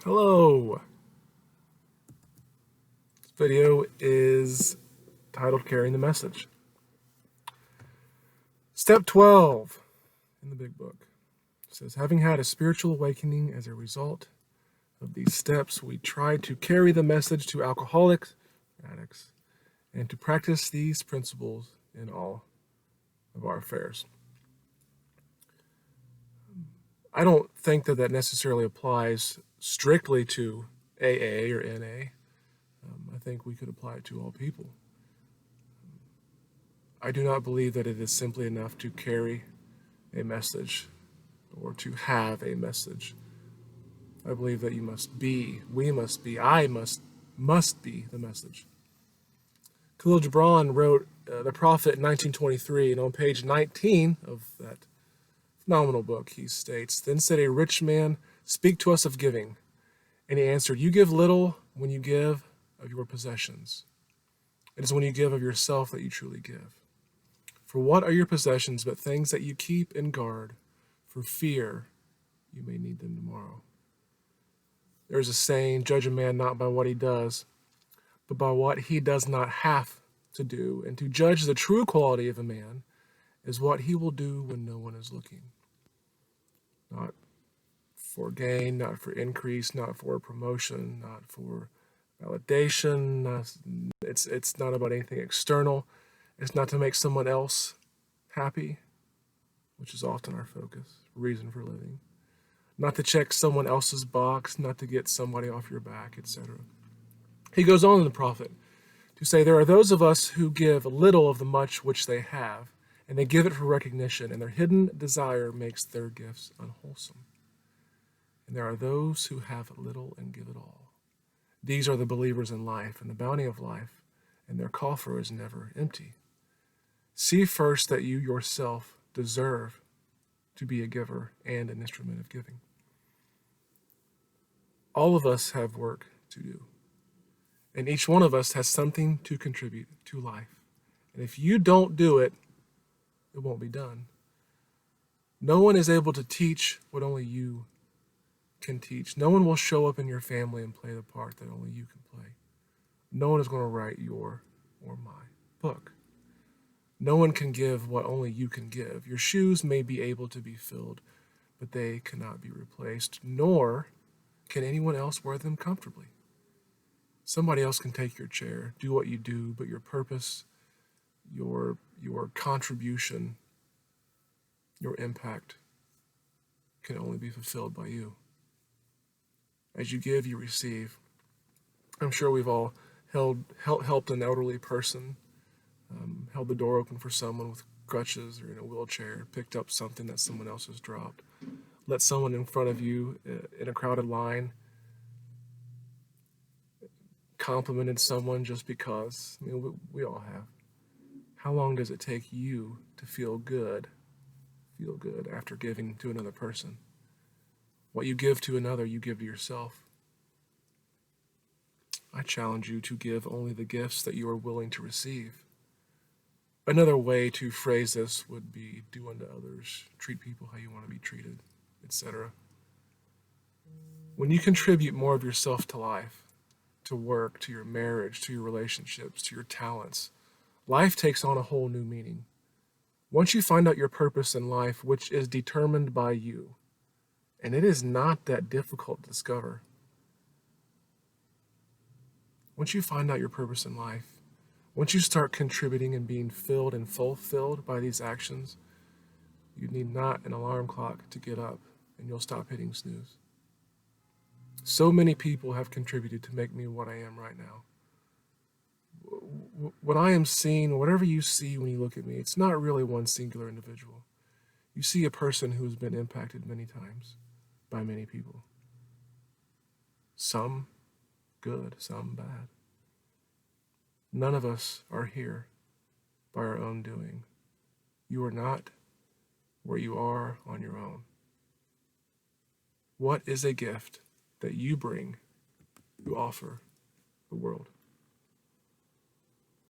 Hello. This video is titled Carrying the Message. Step 12 in the big book says, having had a spiritual awakening as a result of these steps, we try to carry the message to alcoholics, addicts, and to practice these principles in all of our affairs. I don't think that necessarily applies strictly to AA or NA. I think we could apply it to all people. I do not believe that it is simply enough to carry a message or to have a message. I believe that we must be, I must be the message. Khalil Gibran wrote The Prophet in 1923, and on page 19 of that phenomenal book, he states, "Then said a rich man, speak to us of giving. And he answered, you give little when you give of your possessions. It is when you give of yourself that you truly give. For what are your possessions but things that you keep and guard, for fear you may need them tomorrow?" There is a saying, judge a man not by what he does, but by what he does not have to do. And to judge the true quality of a man is what he will do when no one is looking. Not for gain, not for increase, not for promotion, not for validation. It's not about anything external. It's not to make someone else happy, which is often our focus, reason for living. Not to check someone else's box, not to get somebody off your back, etc. He goes on in the prophet to say, there are those of us who give little of the much which they have, and they give it for recognition, and their hidden desire makes their gifts unwholesome. And there are those who have little and give it all. These are the believers in life and the bounty of life, and their coffer is never empty. See first that you yourself deserve to be a giver and an instrument of giving. All of us have work to do, and each one of us has something to contribute to life. And if you don't do it, it won't be done. No one is able to teach what only you can teach. No one will show up in your family and play the part that only you can play. No one is going to write your or my book. No one can give what only you can give. Your shoes may be able to be filled, but they cannot be replaced, nor can anyone else wear them comfortably. Somebody else can take your chair, do what you do, but your purpose, your contribution, your impact can only be fulfilled by you. As you give, you receive. I'm sure we've all helped an elderly person, held the door open for someone with crutches or in a wheelchair, picked up something that someone else has dropped, let someone in front of you in a crowded line, complimented someone just because. I mean, we all have. How long does it take you to feel good after giving to another person? What you give to another, you give to yourself. I challenge you to give only the gifts that you are willing to receive. Another way to phrase this would be do unto others, treat people how you want to be treated, etc. When you contribute more of yourself to life, to work, to your marriage, to your relationships, to your talents, life takes on a whole new meaning. Once you find out your purpose in life, which is determined by you, and it is not that difficult to discover. Once you find out your purpose in life, once you start contributing and being filled and fulfilled by these actions, you need not an alarm clock to get up, and you'll stop hitting snooze. So many people have contributed to make me what I am right now. What I am seeing, whatever you see when you look at me, it's not really one singular individual. You see a person who has been impacted many times by many people. Some good, some bad. None of us are here by our own doing. You are not where you are on your own. What is a gift that you bring to offer the world?